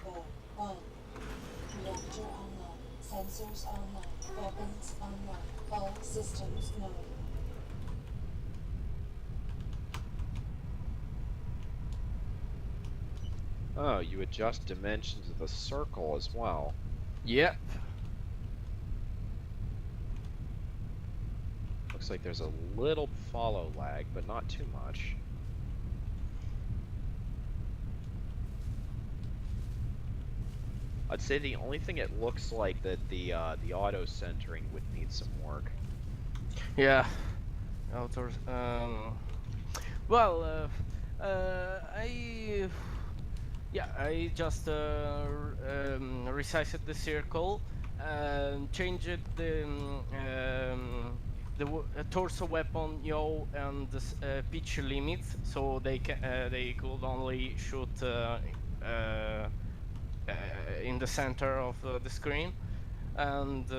4, 1. Reactor online. Sensors online. Weapons online. All systems known. Oh, you adjust dimensions of the circle as well. Yep. Looks like there's a little follow lag, but not too much. I'd say the only thing it looks like that the auto centering would need some work. Yeah. Outdoors. Well, I just resized the circle and changed the torso weapon yaw and the pitch limits, so they could only shoot in the center of the screen, and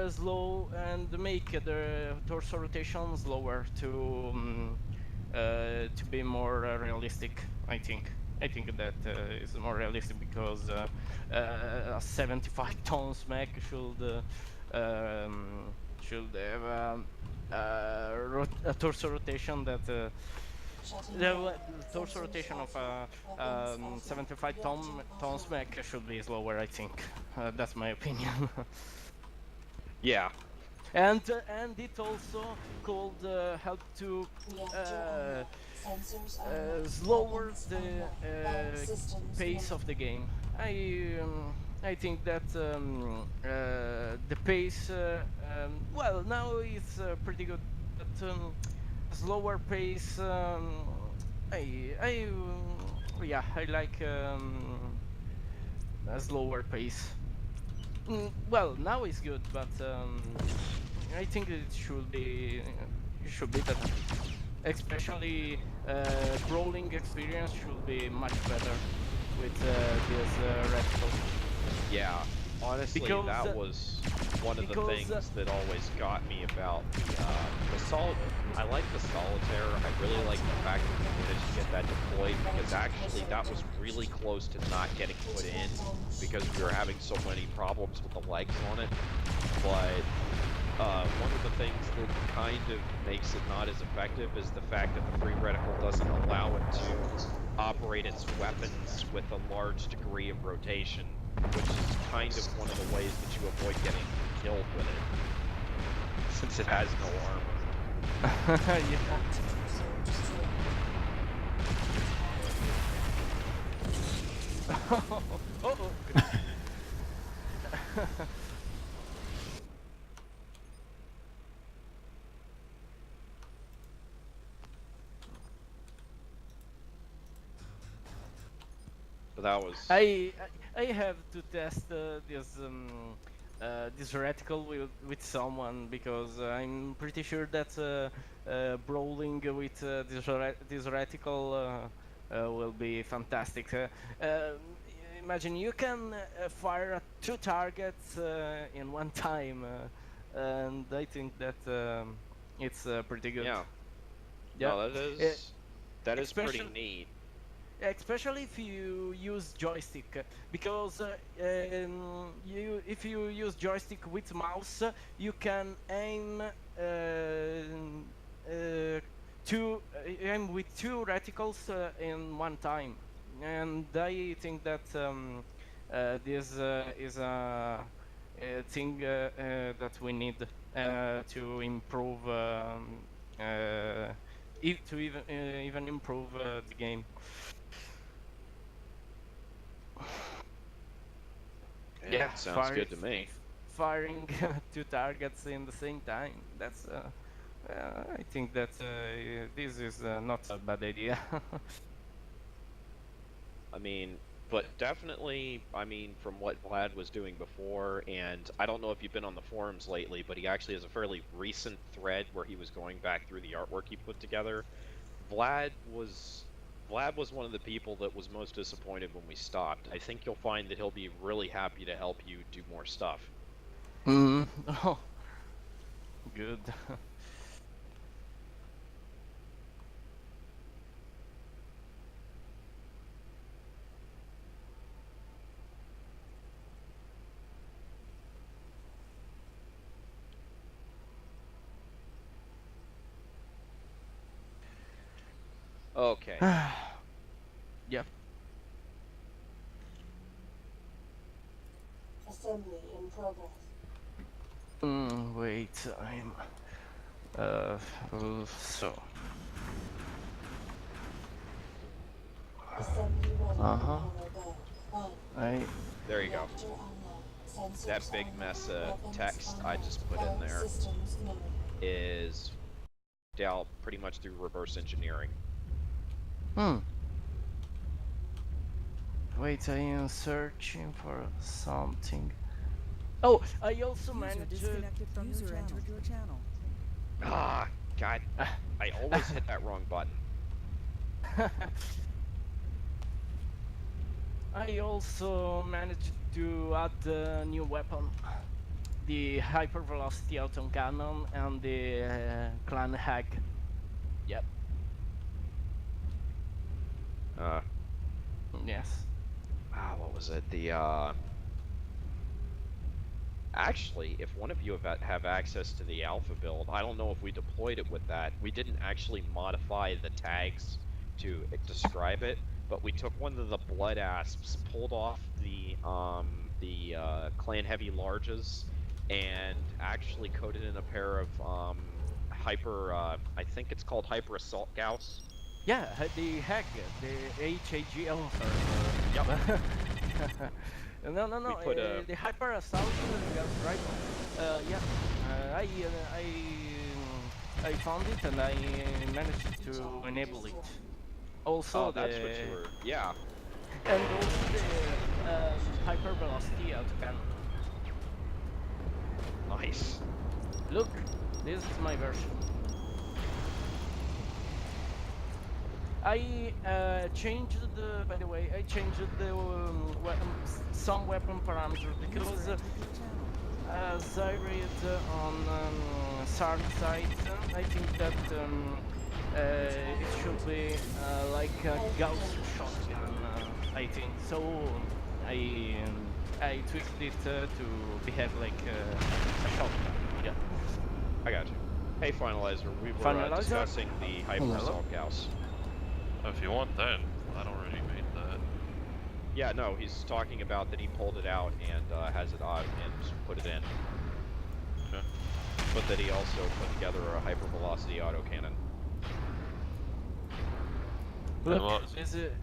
slow and make the torso rotation slower to be more realistic. I think that is more realistic because a 75 tons mech should have a torso rotation that the torso rotation of a 75 tons mech should be slower. I think that's my opinion. Yeah. And it also could help to slower the pace of the game. I think that the pace, well, now it's pretty good, but slower pace. Yeah, I like a slower pace. Well, now it's good, but I think it should be better. Especially brawling experience should be much better with this reticle. Yeah, honestly, Because, that was one of the things that always got me about the I like the solitaire. I really like the fact that we managed to get that deployed, because actually that was really close to not getting put in because we were having so many problems with the legs on it. But one of the things that kind of makes it not as effective is the fact that the free reticle doesn't allow it to operate its weapons with a large degree of rotation, which is kind of one of the ways that you avoid getting killed with it, since it has no armor. Yeah. Oh. So that was... I have to test this reticle with someone, because I'm pretty sure that brawling with this reticle will be fantastic. Imagine you can fire at 2 targets in one time, and I think that it's pretty good. Yeah. Yeah. No, that is pretty neat. Especially if you use joystick, because if you use joystick with mouse, you can aim aim with 2 reticles in one time, and I think that this is a thing that we need to improve, to even improve the game. Yeah, sounds good to me. Firing 2 targets in the same time. That's I think that this is not a bad idea. I mean, but definitely, I mean, from what Vlad was doing before, and I don't know if you've been on the forums lately, but he actually has a fairly recent thread where he was going back through the artwork he put together. Vlad was one of the people that was most disappointed when we stopped. I think you'll find that he'll be really happy to help you do more stuff. Oh, good. Okay. Yep. Assembly in progress. Wait, I'm so. Assembly ready Uh for huh. power go. On. I There you go. Reactor online. Sensors That big online. mess of Weapons text I online. just put in All there systems known. is dealt pretty much through reverse engineering. Wait, I am searching for something. Oh, I also User managed to. disconnected from user entered your channel. Ah, God. I always hit that wrong button. I also managed to add a new weapon, the hypervelocity autocannon and the clan hag. Yep. Yes. What was it? Actually, if one of you have access to the alpha build, I don't know if we deployed it with that. We didn't actually modify the tags to describe it, but we took one of the blood asps, pulled off the clan heavy larges, and actually coated in a pair of hyper. I think it's called hyper assault gauss. Yeah, the hag, the HAG. Oh, Yep. sorry. No, no, no. We put a- The hyper assault gas rifle. Yeah. I found it and I managed to enable it. Also, Oh, that's what you were. Yeah. and also the hyper velocity autocannon. Nice. Look, this is my version. I changed the. By the way, I changed the some weapon parameters because, User entered your channel. as I read on SARM sites, I think that it should be like a Gauss shotgun. I think so. I tweaked it to behave like a shotgun. Yeah. I got you. Hey, Finalizer, we were Finalizer? discussing the hyper assault gauss. If you want that, I'd already made that. Yeah, no, he's talking about that he pulled it out and has it on and put it in. Okay. But that he also put together a hypervelocity autocannon. Look, well, is it,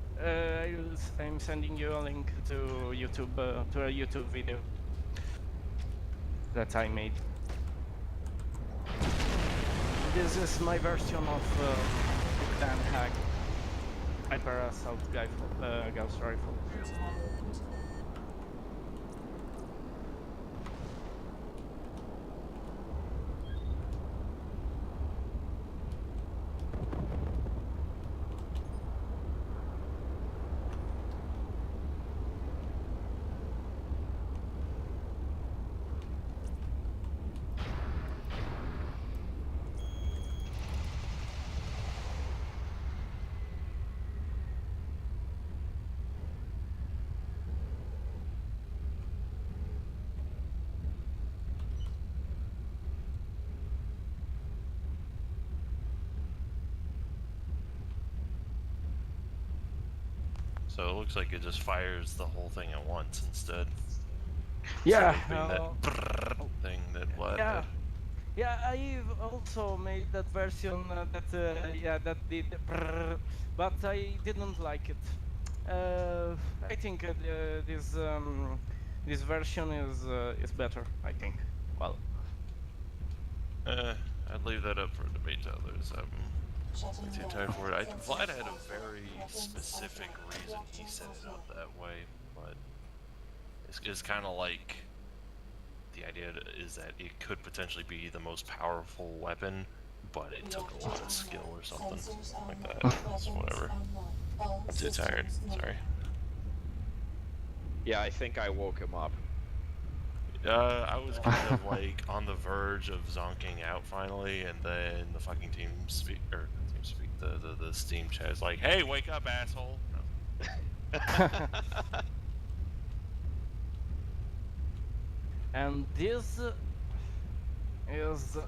I'm sending you a link to YouTube, to a YouTube video that I made. This is my version of the clan hack hyper assault rifle, Gauss rifle. so it looks like it just fires the whole thing at once instead. Yeah. Instead of being that brrrr thing that what? Yeah. Yeah, I've also made that version that did brrr, but I didn't like it. I think this version is better. I think. Well, I'd leave that up for debate to others. Shutting Too down. tired for it. Sensors Vlad had a off. very Weapons specific offline. reason he Reactor set it up offline. that way, but it's kind of like the idea is that it could potentially be the most powerful weapon, but it took a lot of skill or something Sensors like online. that. Weapons So whatever. online. All I'm too tired. systems known. Sorry. Yeah, I think I woke him up. I was kind of like on the verge of zonking out finally, and then the fucking the Steam chat is like, "Hey, wake up, asshole!" No. and this is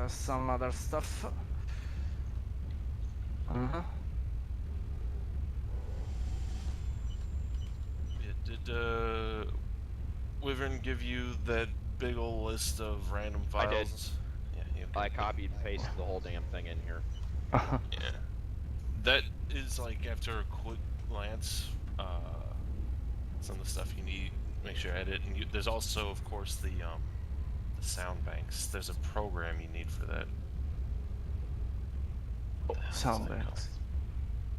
some other stuff. Wyvern give you that big ol' list of random I did. files? Yeah, I copied and pasted the whole damn thing in here. yeah. That is like after a quick glance, some of the stuff you need. Make sure I edit. And there's also, of course, the sound banks. There's a program you need for that. Sound banks.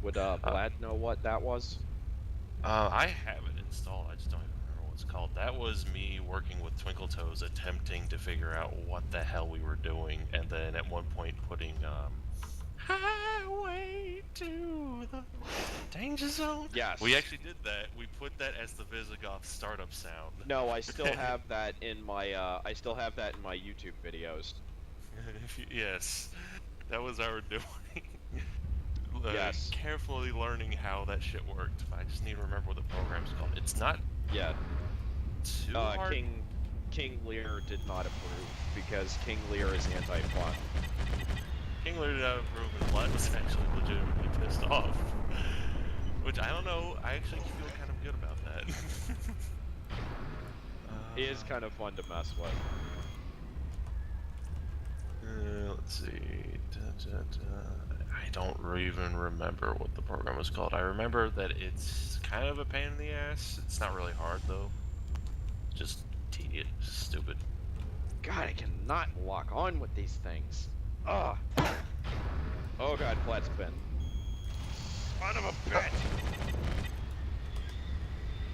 Would Vlad know what that was? I have it installed. I just don't even remember what it's called. That was me working with Twinkle Toes, attempting to figure out what the hell we were doing, and then at one point putting highway to the danger zone. Yes. We actually did that. We put that as the Visigoth startup sound. No, I still have that in my YouTube videos. Yes, that was our doing. Yes. Carefully learning how that shit worked. I just need to remember what the program's called. It's not Yeah. too hard. King Lear did not approve because King Lear is anti-fun. King Lear did not approve, and Vlad was actually legitimately pissed off. Which I don't know. I actually feel kind of good about that. It is kind of fun to mess with. Let's see. I don't even remember what the program was called. I remember that it's kind of a pain in the ass. It's not really hard though. Just tedious, stupid. God, I cannot lock on with these things. Ugh. Oh god, flat spin. Son of a bitch!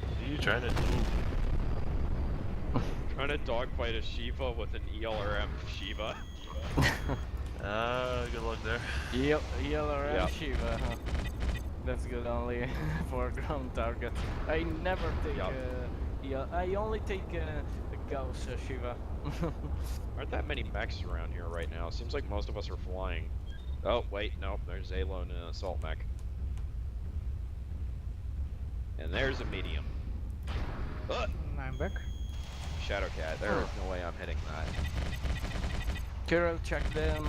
What are you trying to do? Trying to dogfight a Shiva with an ELRM Shiva. Good luck there. Yellow Yep. Shiva, huh? That's good only for ground target. I never take I only take Gauss Shiva. Aren't that many mechs around here right now? Seems like most of us are flying. Oh, wait, nope, there's Alo and an assault mech. And there's a medium. I'm back. Shadowcat, there is no way I'm hitting that. Carol, check the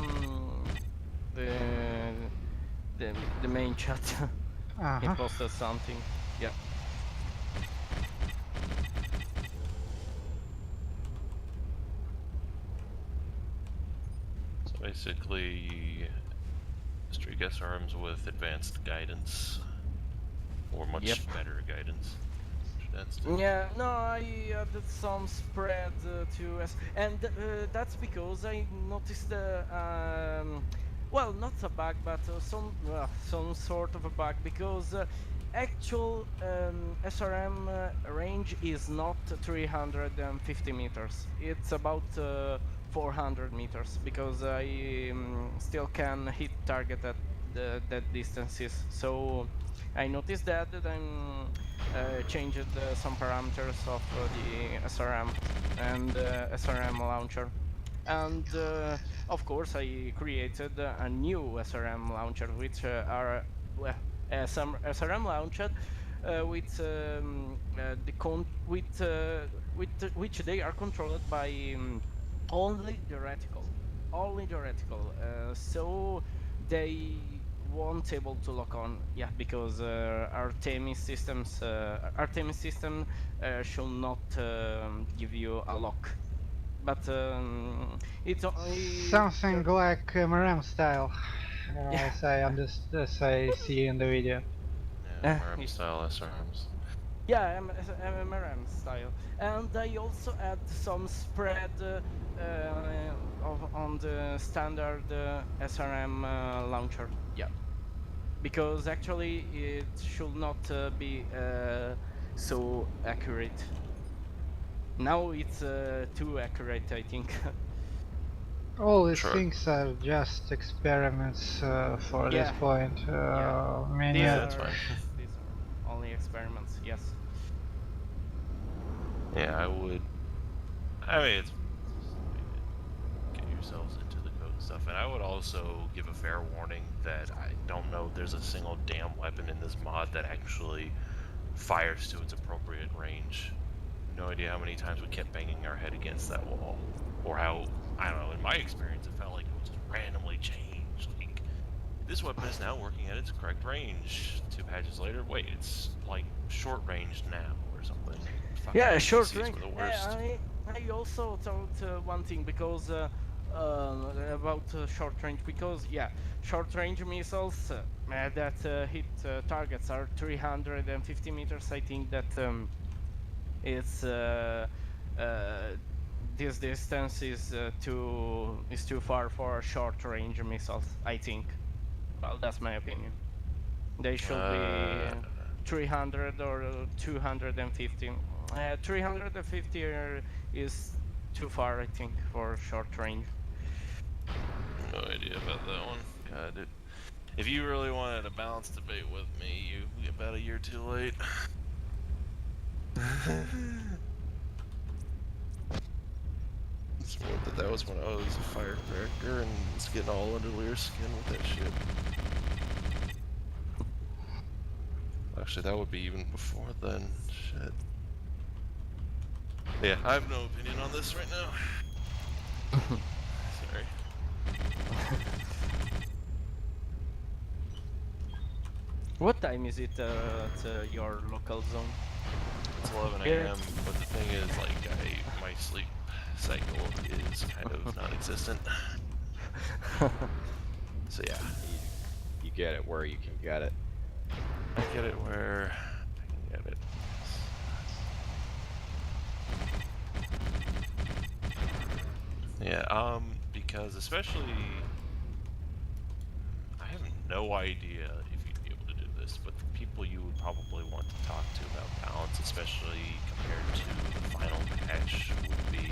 main chat. He posted something. Yeah. So basically, streak SRMs with advanced guidance, or much Yep. better guidance. That's Yeah, no, I added some spread to us, and that's because I noticed well, not a bug, but some sort of a bug, because actual SRM range is not 350 meters. It's about 400 meters, because I still can hit target at that distances. So I noticed that, then changed some parameters of the SRM and SRM launcher, and of course I created a new SRM launcher, which are some SRM launcher with which they are controlled by only the reticle, so they won't able to lock on, because Artemis system shall not give you a lock, but it's Something like MRM style, as I see in the video. Yeah, MRM style SRMs. Yeah, MRM style, and I also add some spread on the standard SRM launcher. Yeah, because actually it should not be so accurate. Now it's too accurate, I think. All these Sure. things are just experiments for this point. Many These Yeah, are, that's fine. these are only experiments. Yes. Yeah, I mean, it's get yourselves into the code stuff, and I would also give a fair warning that I don't know there's a single damn weapon in this mod that actually fires to its appropriate range. No idea how many times we kept banging our head against that wall, or how, I don't know, in my experience it felt like it was just randomly changed. Like, this weapon is now working at its correct range. 2 patches later, wait, it's like short range now. or something. Yeah, Fucking short APCs range. were the worst. I also thought one thing because about short range, because yeah, short range missiles that hit targets are 350 meters. I think that it's this distance is too far for short range missiles. I think. Well, that's my opinion. They should be 300 or 250. 350 is too far, I think, for short range. No idea about that one. God, dude. If you really wanted a balanced debate with me, you about a year too late. It's more that was when I was a firecracker and was getting all under Lear's skin with that shit. Actually, that would be even before then. Shit. Yeah, I have no opinion on this right now. Sorry. What time is it at your local zone? It's 11 a.m., but the thing is, like, my sleep cycle is kind of non-existent. So yeah. You get it where you can get it. I get it where I can get it. Yeah, because especially, I have no idea if you'd be able to do this, but the people you would probably want to talk to about balance, especially compared to the final patch, would be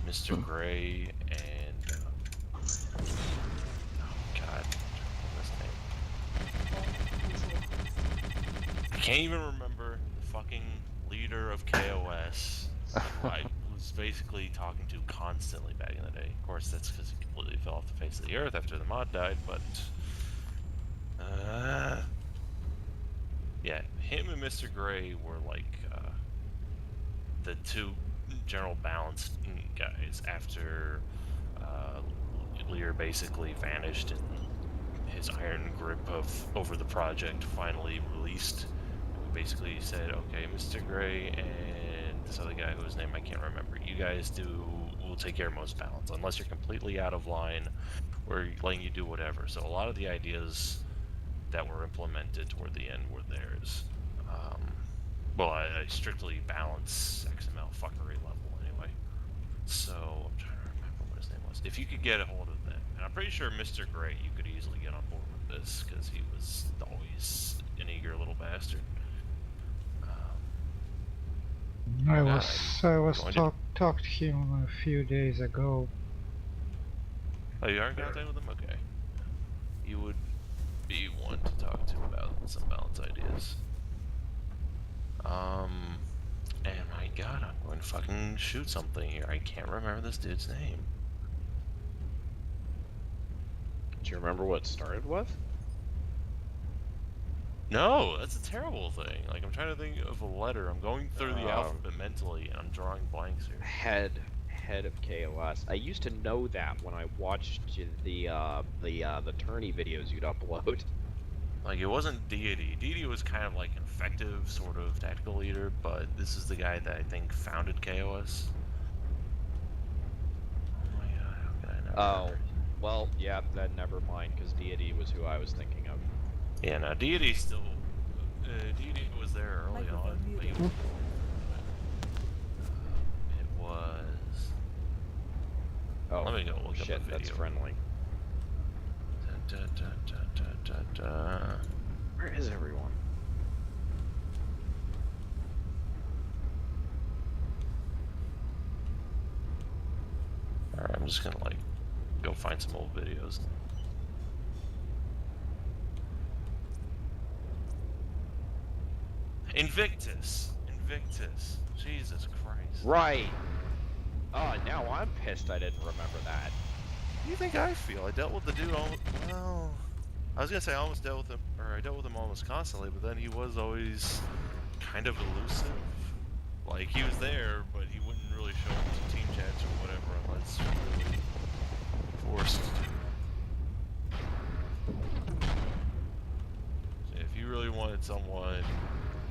Mr. Gray and, oh god, what's his name? I can't even remember the fucking leader of KOS, who I was basically talking to constantly back in the day. Of course, that's because he completely fell off the face of the earth after the mod died, but... yeah, him and Mr. Gray were like the two general balance guys after Lear basically vanished and his iron grip over the project finally released. We basically said, okay, Mr. Gray and this other guy whose name I can't remember, you guys we'll take care of most balance. Unless you're completely out of line, we're letting you do whatever. So a lot of the ideas that were implemented toward the end were theirs. Well, I strictly balance XML fuckery level anyway. So I'm trying to remember what his name was. If you could get a hold of that, and I'm pretty sure Mr. Gray, you could easily get on board with this because he was always an eager little bastard. I was talked to him a few days ago. Oh, you are in contact with him? Okay. You would be one to talk to about some balance ideas. And my god, I'm going to fucking shoot something here. I can't remember this dude's name. Do you remember what it started with? No, that's a terrible thing. Like, I'm trying to think of a letter. I'm going through the alphabet mentally, and I'm drawing blanks here. Head of KOS. I used to know that when I watched the tourney videos you'd upload. Like, it wasn't Deity. Deity was kind of like an effective sort of tactical leader, but this is the guy that I think founded KOS. Oh my god, how can I not remember? Well, yeah, then never mind, because Deity was who I was thinking of. Yeah, no, Deity still... Deity was there early on, but it was... Oh, let me go look shit, up a video. that's friendly. Where is everyone? Alright, I'm just gonna, like, go find some old videos. Invictus! Jesus Christ. Right! Oh, now I'm pissed I didn't remember that. What do you think I feel? I dealt with the dude almost... Well... I was gonna say I almost dealt with him, or I dealt with him almost constantly, but then he was always kind of elusive. Like, he was there, but he wouldn't really show up to team chats or whatever unless really forced to. So if you really wanted someone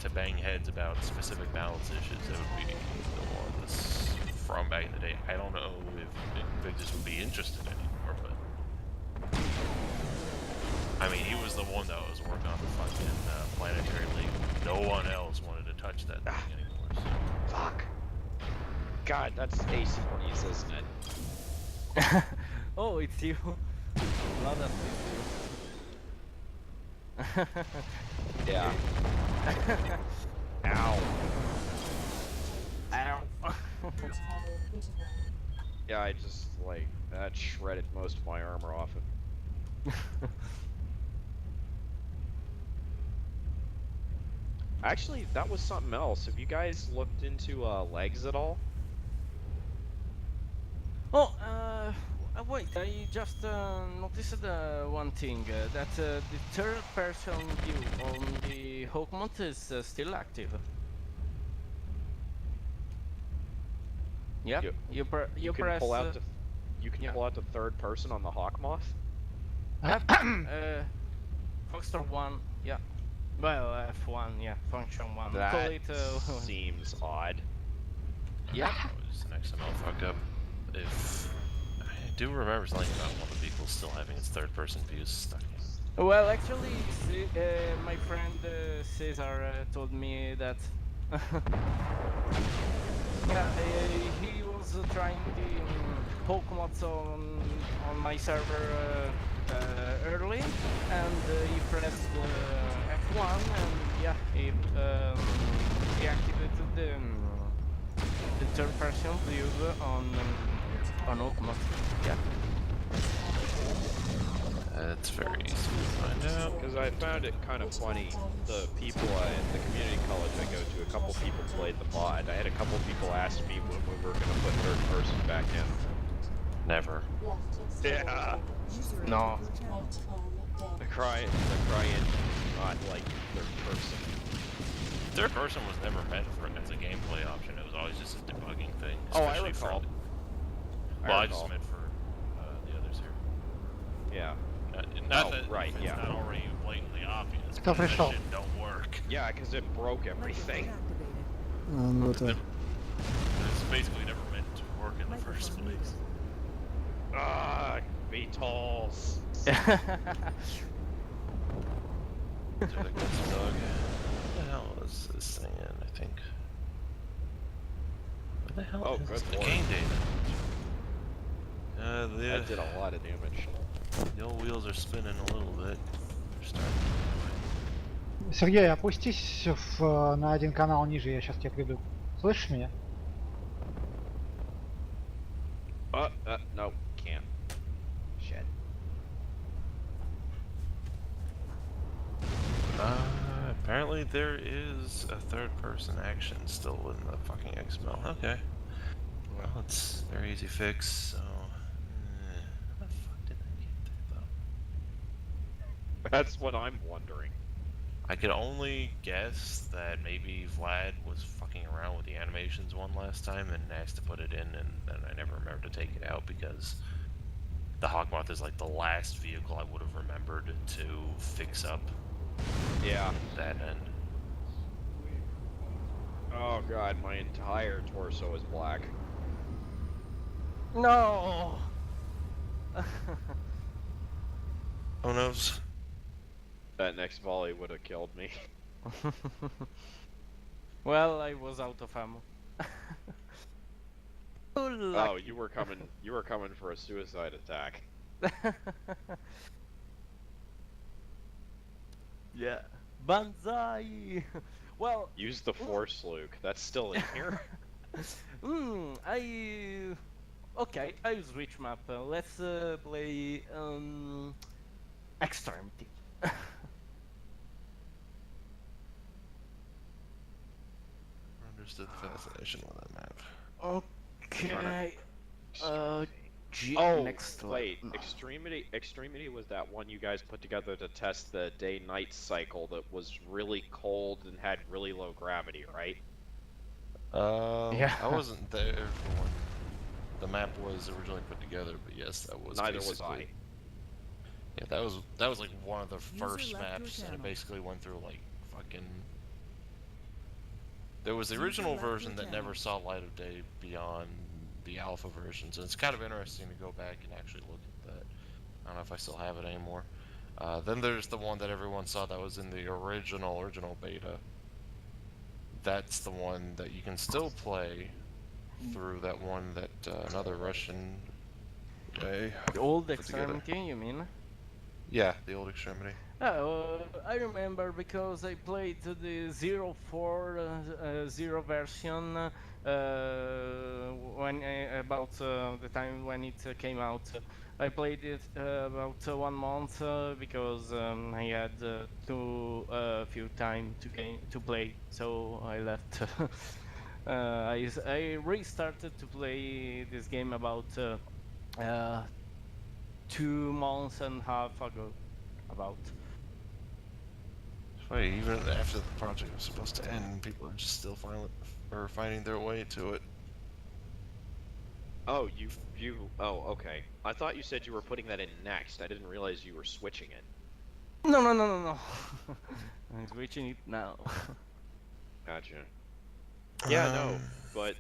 to bang heads about specific balance issues, it would be the ones from back in the day. I don't know if Invictus would be interested anymore, but I mean, he was the one that was working on the fucking Planetary League. No one else wanted to touch that thing anymore. So. Fuck. God, that's AC Breeze, isn't it? Oh, it's you. Not that it's you. Yeah. Ow. Ow. Yeah, I just, like, that shredded most of my armor off it. Actually, that was something else. Have you guys looked into legs at all? Oh, wait, I just noticed one thing, that the third person view on the Hawkmont is still active. Yep, you can press... pull out the, you can yeah. pull out the third person on the Hawkmoth? Yep, Foxtrot 1, yeah. Well, F1, yeah, function 1. That Call it, seems odd. yeah. That was an XML fuck up. If I do remember something about one of the vehicles still having its third-person views stuck in. Well, actually, my friend Cesar told me that. Yeah, he was trying the Hawkmods on my server early, and he pressed F1, and yeah, he activated the third-person view on Hawkmod. Yeah. That's very easy to find out. Because I found it kind of funny, the people in the community college I go to, a couple people played the mod. I had a couple people ask me when we were going to put third person back in. Never. Yeah. No. The CryEngine not like third person. Third person was never meant for as a gameplay option. It was always just a debugging thing. Oh, I especially recall. For, well, I just meant for the others here. Yeah. Not Oh, that right, it's yeah. not already blatantly obvious, Кто but that пришел? shit don't work. Yeah, because it broke everything. Microphone activated. Ну это... It's basically never meant to work in the first Microphone muted. place. Ah, VTOLs. So that gets dug. What the hell is this thing in, I think? What the hell Oh, is good the lord. game data? That did a lot of damage. The old wheels are spinning a little bit. They're starting. Сергей, опустись на один канал ниже, я сейчас тебя приду. Слышишь меня? No, can't. Shit. Apparently there is a third-person action still in the fucking XML. Okay. Well, it's a very easy fix, so... how the fuck did I get there, though? That's what I'm wondering. I could only guess that maybe Vlad was fucking around with the animations one last time and asked to put it in, and then I never remembered to take it out because the Hawkmoth is like the last vehicle I would have remembered to fix up Yeah. that end. Oh god, my entire torso is black. No. Who knows? That next volley would have killed me. Well, I was out of ammo. Oh, you were coming for a suicide attack. Yeah. Banzai! Well... Use the force, Luke. That's still in here. Okay, I switch map. Let's play... Extremety. Understood the fascination with that map. Okay. Next wait. one. Extremety was that one you guys put together to test the day-night cycle that was really cold and had really low gravity, right? Yeah. I wasn't there for when the map was originally put together, but yes, that was Neither was basically... I. Yeah, that was like one of the User first left your maps, and it channel. basically went through like fucking There was the original version that never saw light of day beyond the alpha versions, and it's kind of interesting to go back and actually look at that. I don't know if I still have it anymore. Then there's the one that everyone saw that was in the original beta. That's the one that you can still play through that one that another Russian guy The old put together. Extremety, you mean? Yeah, the old Extremity. Oh, I remember because I played the 040 version about the time when it came out. I played it about 1 month because I had too few time to play, so I left. I restarted to play this game about 2 months and a half ago. About. It's funny, even after the project was supposed to end, people are just still finding their way to it. Oh, oh, okay. I thought you said you were putting that in next. I didn't realize you were switching it. No. I'm switching it now. Gotcha. Yeah, no, but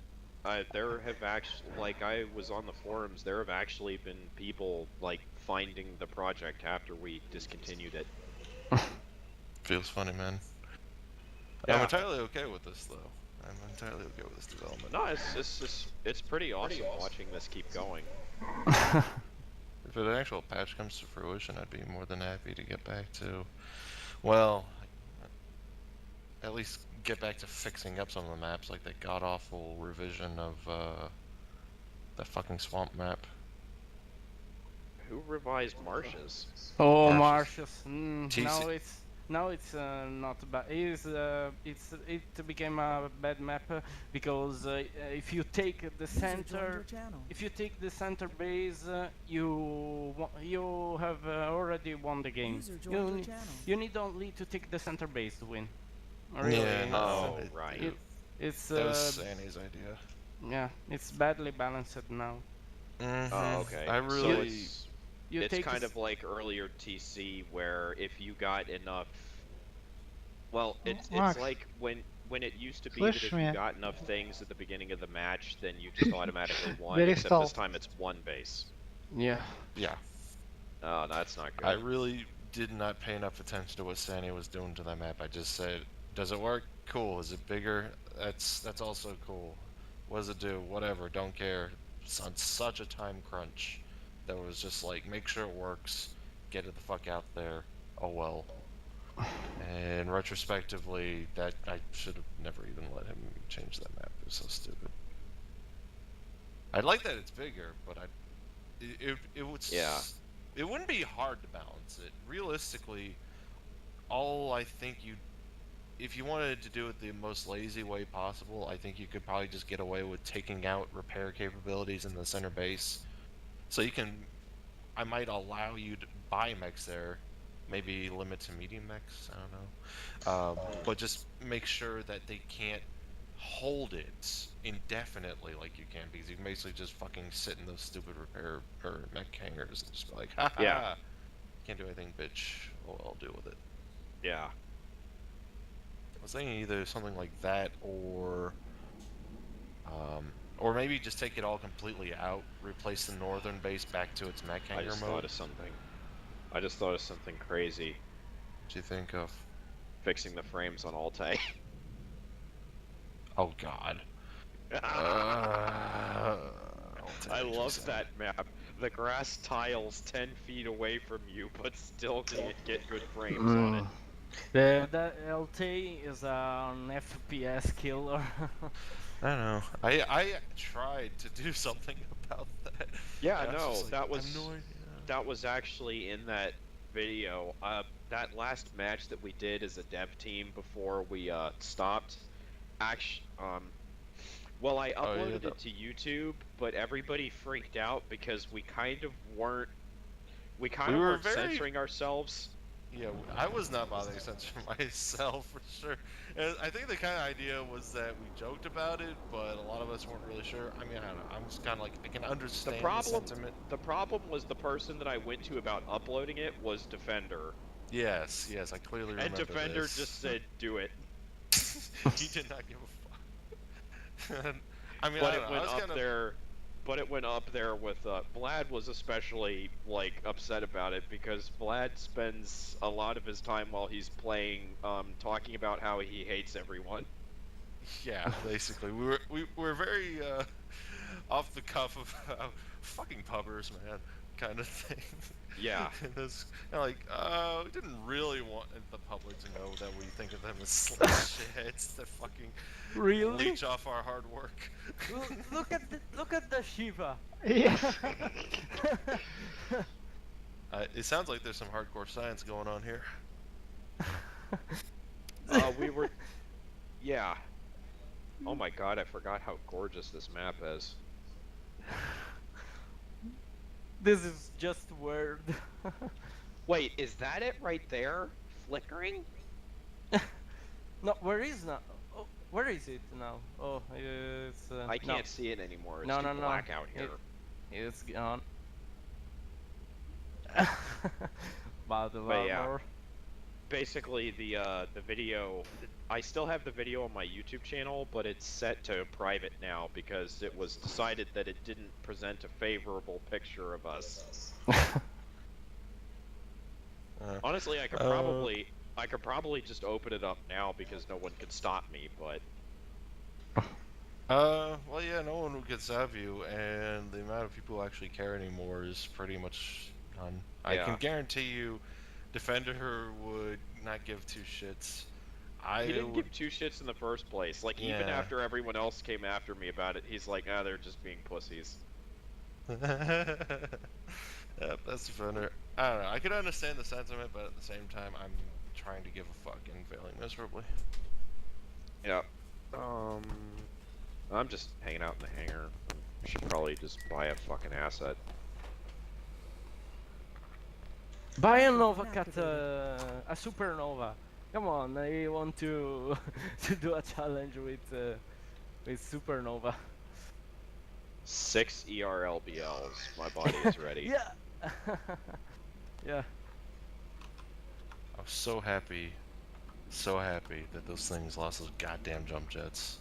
there have actually, like, I was on the forums, there have actually been people, like, finding the project after we discontinued it. Feels funny, man. Yeah. I'm entirely okay with this, though. I'm entirely okay with this development. No, it's pretty awesome watching this keep going. If an actual patch comes to fruition, I'd be more than happy to get back to, well, at least get back to fixing up some of the maps, like that god-awful revision of that fucking swamp map. Who revised Marshes? Oh, Marshes. Marshes. Now it's not bad. It became a bad map because if you take the center, base, you have already won the game. You need only to take the center base to win. Really, Yeah, no, Oh, right. It's that was Sandy's idea. yeah, it's badly balanced now. Oh, okay. I really. So You it's take kind this- of like earlier TC where if you got enough, well, it's Max. like when it used to be that Flush if me. you got enough things at the beginning of the match, then you just automatically won. Very Except stall. this time it's one base. Yeah. Yeah. Oh, that's not good. I really did not pay enough attention to what Sandy was doing to that map. I just said, does it work? Cool. Is it bigger? That's also cool. What does it do? Whatever. Don't care. It's on such a time crunch that was just like, make sure it works. Get it the fuck out there. Oh well. And retrospectively, that I should have never even let him change that map. It was so stupid. I like that it's bigger, but it would. Yeah. It wouldn't be hard to balance it. Realistically, all I think if you wanted to do it the most lazy way possible, I think you could probably just get away with taking out repair capabilities in the center base. So I might allow you to buy mechs there, maybe limit to medium mechs, I don't know. But just make sure that they can't hold it indefinitely like you can, because you can basically just fucking sit in those stupid repair or mech hangars and just be like, ha ha, Yeah. can't do anything, bitch. Oh, I'll deal with it. Yeah. I was thinking either something like that or maybe just take it all completely out, replace the northern base back to its mech I hangar just mode. thought of something. I just thought of something crazy. What'd you think of? Fixing the frames on Altai. Oh god. I love that map. The grass tiles 10 feet away from you, but still can't get good frames on it. The LT is an FPS killer. I don't know. I tried to do something about that. Yeah, And I no, just like, that I have was no idea. that was actually in that video. That last match that we did as a dev team before we stopped. Well, I uploaded it to YouTube, but everybody freaked out because we kind of weren't were very- censoring ourselves. Yeah, I was not bothering censoring myself for sure. And I think the kind of idea was that we joked about it, but a lot of us weren't really sure. I mean, I don't know. I'm just kind of like, I can understand the sentiment. The problem was the person that I went to about uploading it was Defender. Yes, I clearly remember And Defender this. just said, do it. He did not give a fuck. I mean, But I it don't know, I went was up kind of... there. But it went up there with Vlad was especially like upset about it because Vlad spends a lot of his time while he's playing talking about how he hates everyone. Yeah, basically, we were very off the cuff of fucking pubbers, man, kind of thing. Yeah. And it's like, we didn't really want the public to know that we think of them as shitheads that fucking Really? leech off our hard work. Look at the Shiva. Yes. It sounds like there's some hardcore science going on here. We were. Yeah. Oh my god, I forgot how gorgeous this map is. This is just weird. Wait, is that it right there? Flickering? No, where is now? Oh, where is it now? Oh, it's. I no. can't see it anymore. It's No, too no, no. black out here. It's gone. But yeah. Basically, the video, I still have the video on my YouTube channel, but it's set to private now because it was decided that it didn't present a favorable picture of us. Honestly, I could probably just open it up now because no one could stop me, but well, yeah, no one could stop you, and the amount of people who actually care anymore is pretty much none. I Yeah. can guarantee you, Defender would not give two shits. he didn't give two shits in the first place. Like, even after everyone else came after me about it, he's like, ah, they're just being pussies. Yep, that's Defender. I don't know, I can understand the sentiment, but at the same time, I'm trying to give a fuck and failing miserably. Yeah. I'm just hanging out in the hangar. I should probably just buy a fucking asset. Buy a Nova Cat, a Supernova. Come on, I want to to do a challenge with Supernova. 6 ERLBLs. My body is ready. Yeah. Yeah. I was so happy that those things lost those goddamn jump jets.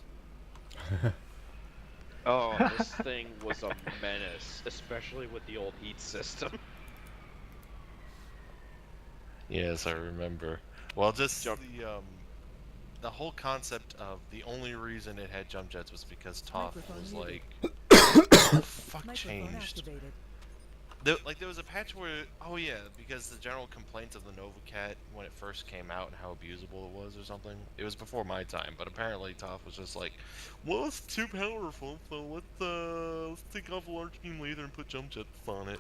Oh, this thing was a menace, especially with the old heat system. Yes, I remember. Well, just the whole concept of the only reason it had jump jets was because ToS was like, fuck changed. There was a patch where, oh yeah, because the general complaints of the Nova Cat when it first came out and how abusable it was or something. It was before my time, but apparently ToS was just like, well, it's too powerful, so let's take off a large beam laser and put jump jets on it.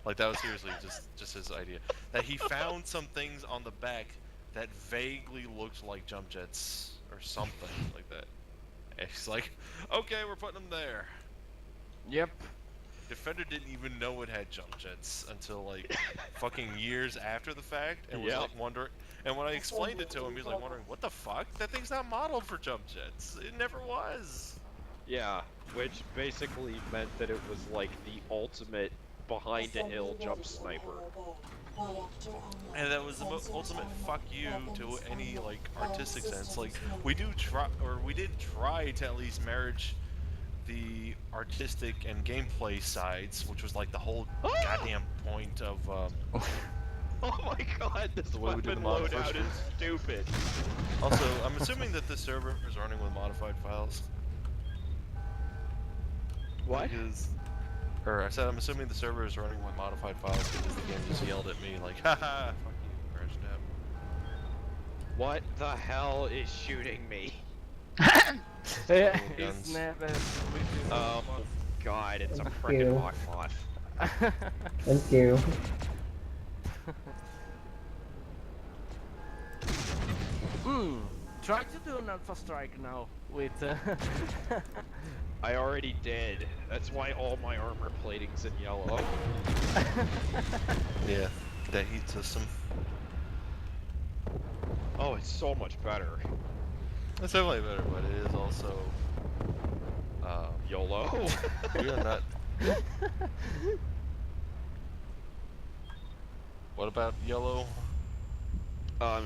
Like, that was seriously just his idea. That he found some things on the back that vaguely looked like jump jets or something like that. And he's like, okay, we're putting them there. Yep. Defender didn't even know it had jump jets until like fucking years after the fact, and was like wondering. And when I explained it to him, he was like wondering, what the fuck? That thing's not modeled for jump jets. It never was. Yeah, which basically meant that it was like the ultimate behind a hill jump sniper. And that was the ultimate fuck you to any like artistic sense. Like, we did try to at least marriage the artistic and gameplay sides, which was like the whole goddamn point of Oh my god, this weapon loadout is stupid. Also, I'm assuming that this server is running with modified files. What? I said I'm assuming the server is running with modified files because the game just yelled at me like, haha, fuck you, crashed out. What the hell is shooting me? Yeah, guns. it's never. Oh god, it's a frickin' hawk moth. Thank you. Try to do an alpha strike now with. I already did. That's why all my armor plating's in yellow. Yeah, that heat system. Oh, it's so much better. It's definitely better, but it is also YOLO. You're not. What about yellow?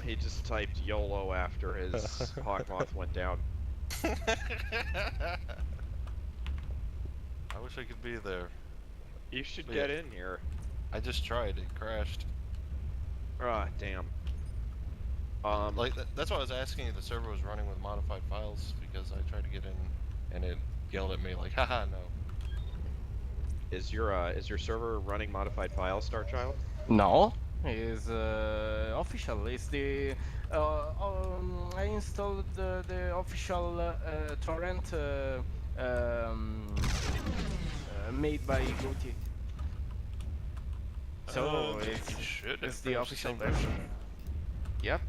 He just typed YOLO after his hawk moth went down. wish I could be there. You should Yeah. get in here. I just tried. It crashed. Ah, damn. Like that's why I was asking if the server was running with modified files, because I tried to get in and it yelled at me like, haha, no. Is your server running modified files, Starchild? No, is official. It's the I installed the official torrent made by Guti. So Then it's, you should it's have the finished official same version. Yep.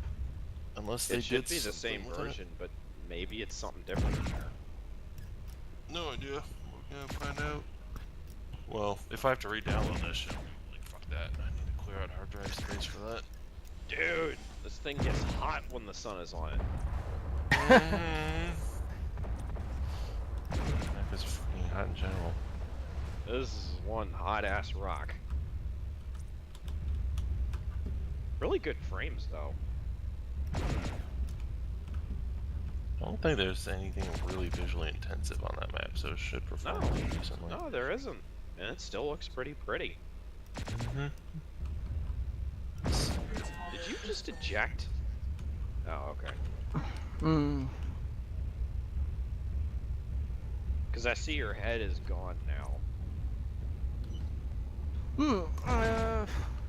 Unless they It should did be the same something with it. version, but maybe it's something different in there. No idea. We're gonna find out. Well, if I have to re-download that shit, like fuck that. I need to clear out hard drive space for that. Dude, this thing gets hot when the sun is on it. It's fucking hot in general. This is one hot ass rock. Really good frames though. I don't think there's anything really visually intensive on that map, so it should perform No. decently. No, there isn't. And it still looks pretty pretty. Did you just eject? Oh, okay. Hmm. Because I see your head is gone now.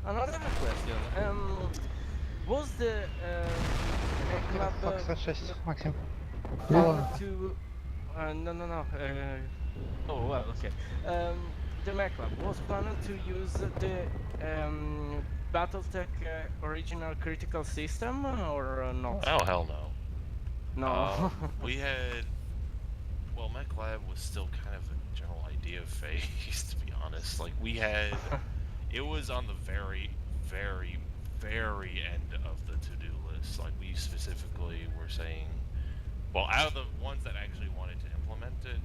Another question. Was the club Fuck such as Maxim. to no. Oh well, okay. The Mech Club was planning to use the BattleTech original critical system or not? Oh hell no. No. We had, well, MechLab was still kind of a general idea phase, to be honest. Like we had, it was on the very end of the to-do list. Like we specifically were saying, well, out of the ones that actually wanted to implement it,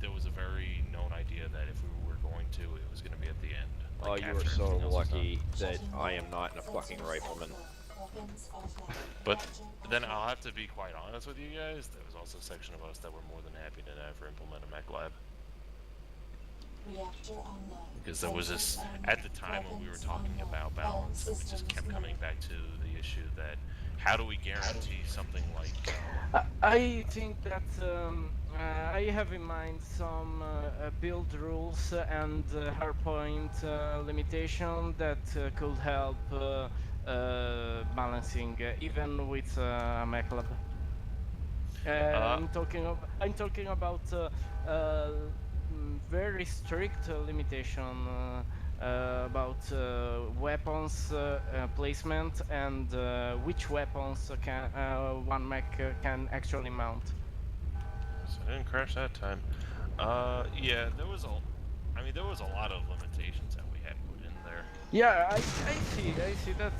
there was a very known idea that if we were going to, it was going to be at the end. Oh, Like, you are after so everything else was done. lucky that I am not a fucking rifleman. But then I'll have to be quite honest with you guys, there was also a section of us that were more than happy to never implement a mech lab. Because there was this, at the time when we were talking about balance, we just kept coming back to the issue that how do we guarantee something like... I think that I have in mind some build rules and hardpoint limitation that could help balancing even with a mech lab. I'm talking about very strict limitation about weapons placement and which weapons can one mech can actually mount. So I didn't crash that time. Yeah, there was a lot of limitations that we had put in there. Yeah, I see that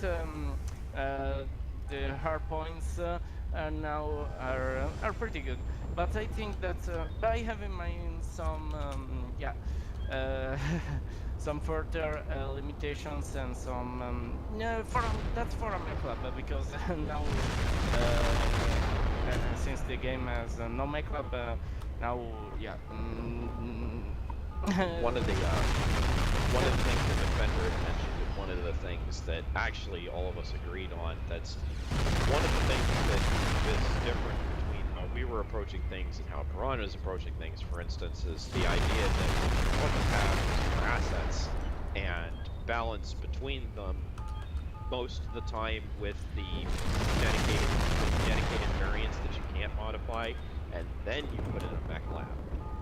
the hard points now are pretty good, but I think that I have in mind some some further limitations and some that's for a mech lab because now since the game has no mech lab now One of the things that Defender had mentioned, and one of the things that actually all of us agreed on, that's one of the things that is different between how we were approaching things and how Piranha is approaching things, for instance, is the idea that we want to have more assets and balance between them most of the time with the dedicated variants that you can't modify, and then you put in a mech lab.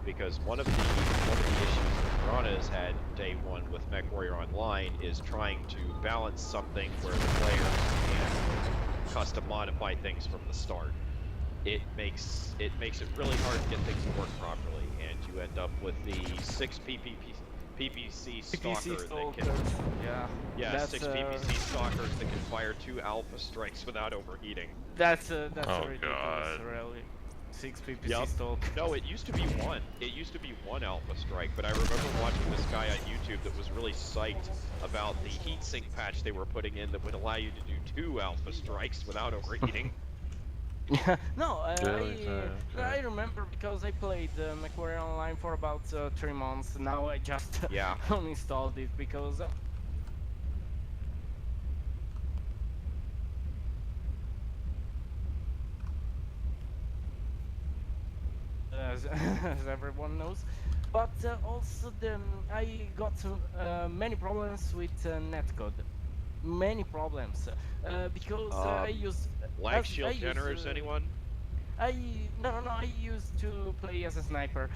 Because one of the issues that Piranha has had day one with MechWarrior Online is trying to balance something where the players can custom modify things from the start. It makes it really hard to get things to work properly, and you end up with the 6 PPC stalker that can that's, 6 PPC stalkers that can fire 2 alpha strikes without overheating. that's Oh, ridiculous, God. really. 6 PPC Yep. stalk. No, it used to be 1. It used to be 1 alpha strike, but I remember watching this guy on YouTube that was really psyched about the heatsink patch they were putting in that would allow you to do 2 alpha strikes without overheating. No, Really? I remember because I played MechWarrior Online for about 3 months. Now I just Yeah. uninstalled it because as, as everyone knows. But also I got many problems with netcode. Many problems because I use Lag as I shield use generators, anyone? no, I used to play as a sniper.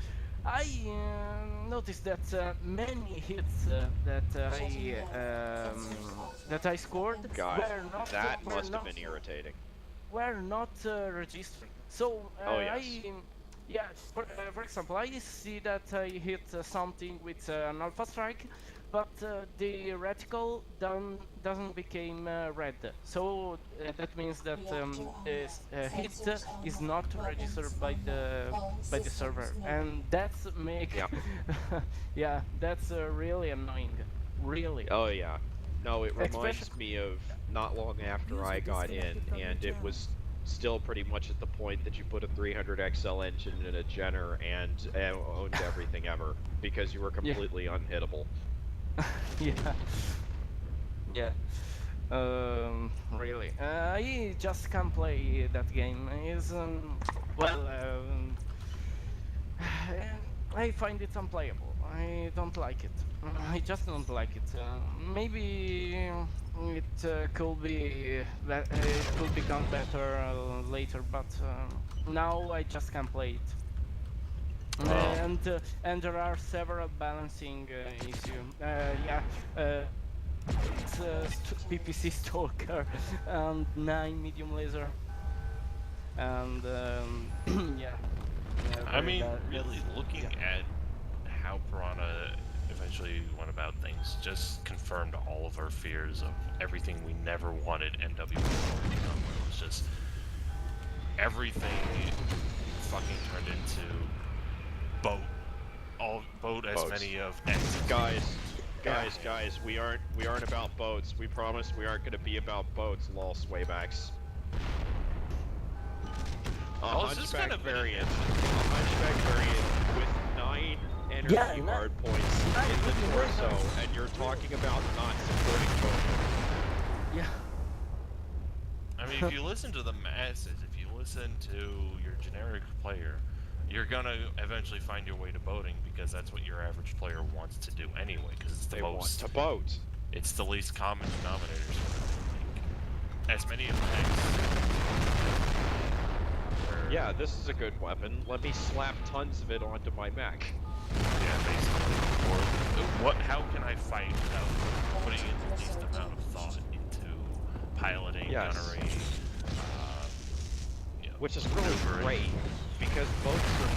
I noticed that many hits that I scored God, were not that were must have not been irritating. were not registered. So Oh, yes. yeah, for example, I see that I hit something with an alpha strike, but the reticle doesn't become red. So that means that Reactor the online. hit Sensors is online. not registered Weapons online. All by the systems server, noted. and that's make Yeah. yeah, that's really annoying. Really, Oh, yeah. No, it especially. reminds me of not long after I got in, and it was still pretty much at the point that you put a 300 XL engine in a Jenner and owned everything ever because you were Yeah. completely unhittable. Yeah. Yeah. Really. I just can't play that game. Is well, I find it unplayable. I don't like it. I just don't like it. Maybe it it could become better later, but now I just can't play it. Well, And there are several balancing issues. Yeah. It's PPC Stalker and 9 medium laser, and yeah, I very mean, bad. really, looking at how Piranha eventually went about things just confirmed all of our fears of everything we never wanted NWO to become. It was just everything fucking turned into boat. Boat as Boats. many of X. Guys, we aren't about boats. We promise we aren't gonna be about boats, lol swaybacks. A Oh, is this hunchback kind of variant. A hunchback variant with 9 energy Yeah, hard points in the torso, and you're talking about not supporting boat. Yeah. I mean, if you listen to the masses, if you listen to your generic player, you're gonna eventually find your way to boating because that's what your average player wants to do anyway. Because it's the They want most, to boat. it's the least common denominators. Like, as many of X. Yeah, this is a good weapon. Let me slap tons of it onto my mech. Yeah, basically. Or how can I fight without putting in the least amount of thought into piloting, Yes. gunnery, Which is really maneuvering. great, because boats are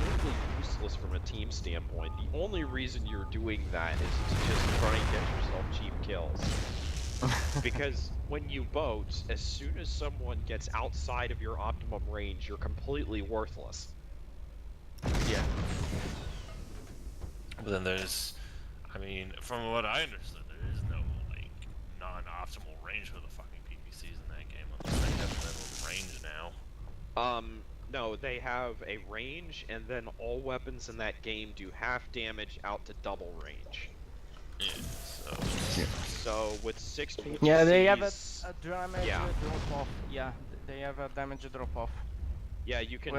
completely useless from a team standpoint. The only reason you're doing that is to just try and get yourself cheap kills. Because when you boat, as soon as someone gets outside of your optimum range, you're completely worthless. Yeah. But then there's, I mean, from what I understood, there is no, like, non-optimal range for the fucking PPCs in that game. Unless they have minimum range now. No, they have a range, and then all weapons in that game do half damage out to double range. Yeah, so... So, with 6 PPCs... Yeah, they have a damage Yeah. drop off. Yeah, they have a damage drop off. Yeah, you can,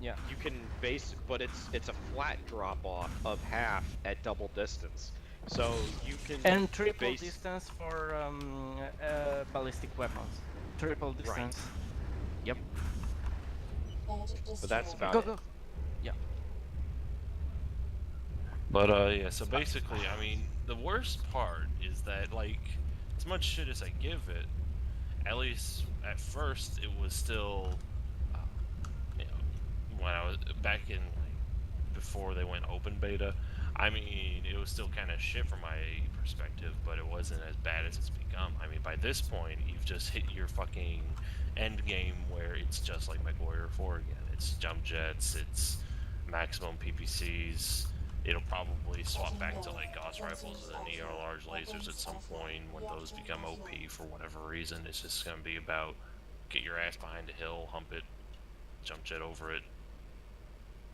yeah. you can base, but it's a flat drop off of half at double distance. So you can And triple base... distance for ballistic weapons. Triple distance. Yep. But that's about Go it. go. Yeah. But, yeah, so basically, I mean, the worst part is that, like, as much shit as I give it, at least at first, it was still, you know, when I was back in, like, before they went open beta, I mean, it was still kind of shit from my perspective, but it wasn't as bad as it's become. I mean, by this point, you've just hit your fucking end game where it's just like MechWarrior 4 again. It's jump jets, it's maximum PPCs. It'll probably swap back to like Gauss rifles and ER large lasers at some point when those become OP for whatever reason. It's just going to be about get your ass behind a hill, hump it, jump jet over it.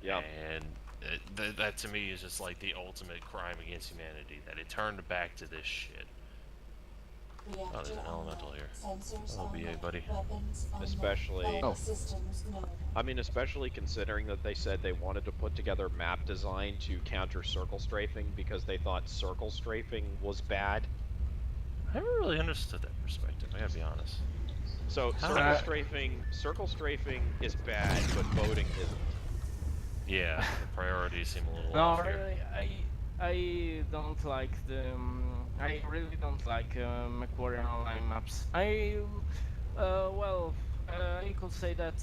Yeah. And that to me is just like the ultimate crime against humanity, that it turned back to this shit. Oh, there's an elemental here. Oh, BA, buddy. Especially, I mean, especially considering that they said they wanted to put together map design to counter circle strafing because they thought circle strafing was bad. I never really understood that perspective, I gotta be honest. So circle strafing is bad, but boating isn't. Yeah, the priorities seem a little No, off here. really, I don't like the. I really don't like MechWarrior online maps. I could say that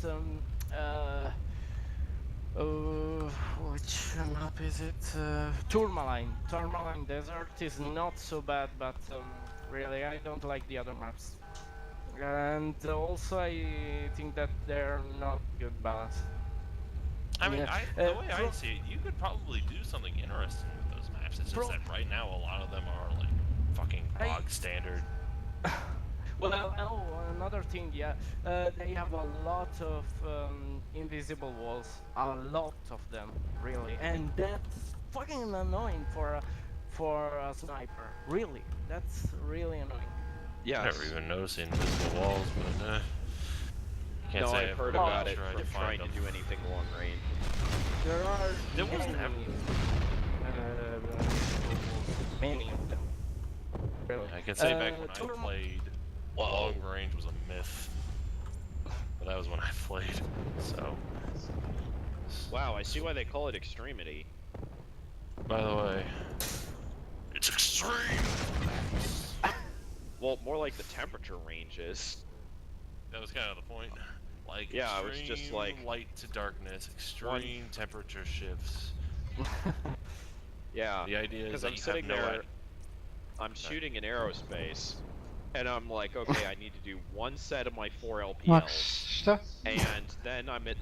which map is it? Tourmaline. Tourmaline Desert is not so bad, but really I don't like the other maps. And also I think that they're not good balance. I mean, Yeah. the way I see it, you could probably do something interesting with those maps. It's just that right now a lot of them are like fucking bog standard. Well, oh, another thing, yeah, they have a lot of invisible walls, a lot of them, really, and that's fucking annoying for a sniper. Really, that's really annoying. Yeah. Never even noticed the invisible walls, but can't No, say I've heard about it from trying to do anything long range. There wasn't many of them. Really. I can say back when I played, long range was a myth. But that was when I played, so. Wow, I see why they call it Extremety. By the way, it's extreme! Well, more like the temperature ranges. That was kind of the point. Like, yeah, it was just like light to darkness, extreme temperature shifts. Yeah, the idea is that I'm sitting there, I'm shooting in aerospace, and I'm like, okay, I need to do one set of my 4 LPLs, and then I'm at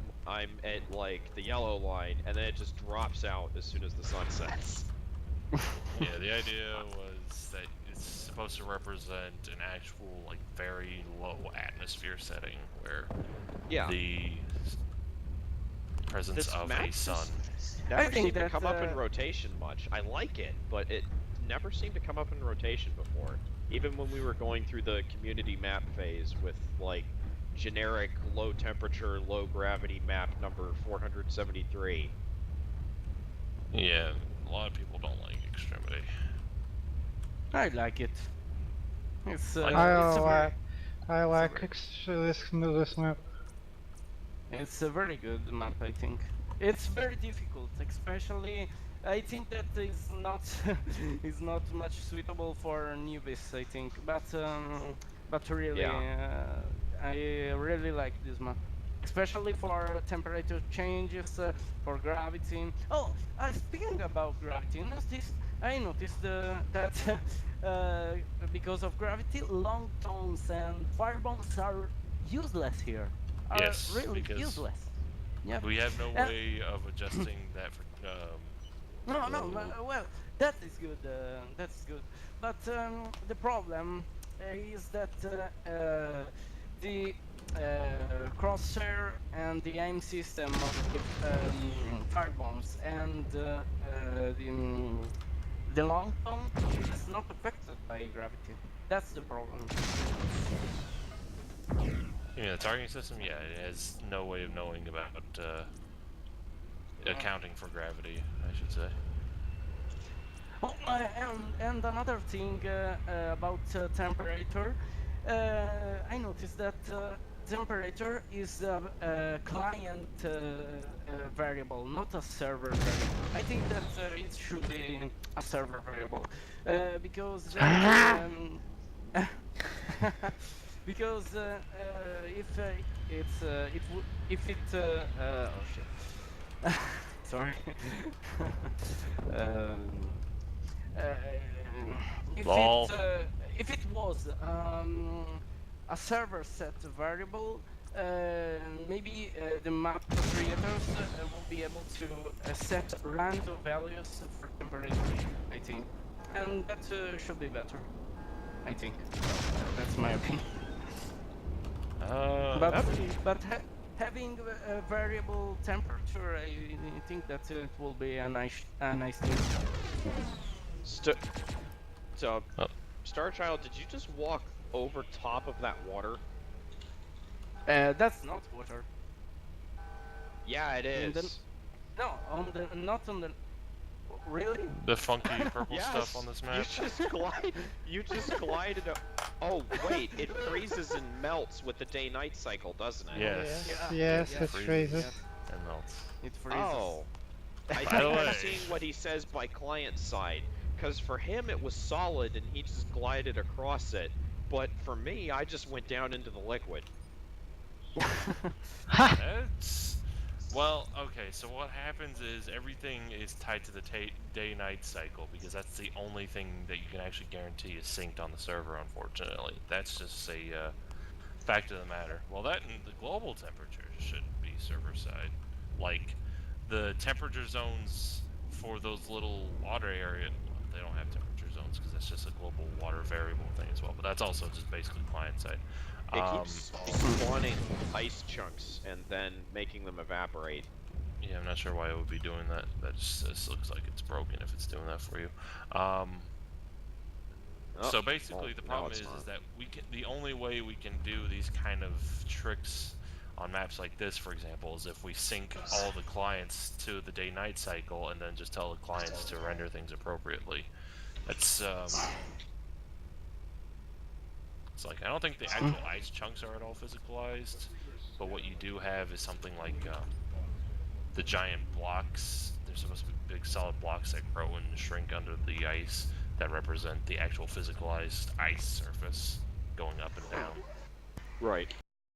like the yellow line, and then it just drops out as soon as the sun sets. Yeah, the idea was that it's supposed to represent an actual, like, very low atmosphere setting where the presence of a sun never seemed to come up in rotation much. I like it, but it never seemed to come up in rotation before. Even when we were going through the community map phase with like generic low temperature, low gravity map number 473. Yeah, a lot of people don't like Extremity. I like it. It's I like this map. It's a very good map, I think. It's very difficult, especially I think that is not is not much suitable for newbies, I think. But really, I really like this map, especially for temperature changes, for gravity. Oh, speaking about gravity, I noticed that because of gravity, long tones and firebombs are useless here. Are really useless. Yeah. We have no way of adjusting that for. Well, that is good. That's good. But the problem is that the crosshair and the aim system of the firebombs and the long tone is not affected by gravity. That's the problem. Yeah, the targeting system, yeah, it has no way of knowing about accounting for gravity, I should say. Oh, and another thing about temperature, I noticed that temperature is a client variable, not a server variable. I think that it should be a server variable because because oh shit. Sorry. If it was a server set variable, maybe the map creators will be able to set random values for temperature, I think, and that should be better. I think that's my opinion. But that- having a variable temperature, I think that it will be a nice thing. So, Oh. Starchild, did you just walk over top of that water? That's not water. Yeah, it In the- is. No, not on the. Really? the funky purple Yes, stuff on this map. You just glided. Oh wait, it freezes and melts with the day-night cycle, doesn't it? Yes. Yes, Yeah. it freezes. Yes. And melts. It freezes. Oh. I By think the way- I'm seeing what he says by client side, because for him it was solid and he just glided across it, but for me I just went down into the liquid. That's... Well, okay, so what happens is everything is tied to the day-night cycle, because that's the only thing that you can actually guarantee is synced on the server, unfortunately. That's just a fact of the matter. Well, that and the global temperature should be server-side. Like, the temperature zones for those little water areas, well, they don't have temperature zones, because that's just a global water variable thing as well, but that's also just basically client-side. It keeps spawning ice chunks and then making them evaporate. Yeah, I'm not sure why it would be doing that. That just looks like it's broken if it's doing that for you. So basically, the problem is that we can. The only way we can do these kind of tricks on maps like this, for example, is if we sync all the clients to the day-night cycle and then just tell the clients to render things appropriately. That's it's like, I don't think the actual ice chunks are at all physicalized, but what you do have is something like the giant blocks. There's supposed to be big solid blocks that grow and shrink under the ice that represent the actual physicalized ice surface going up and down. Right.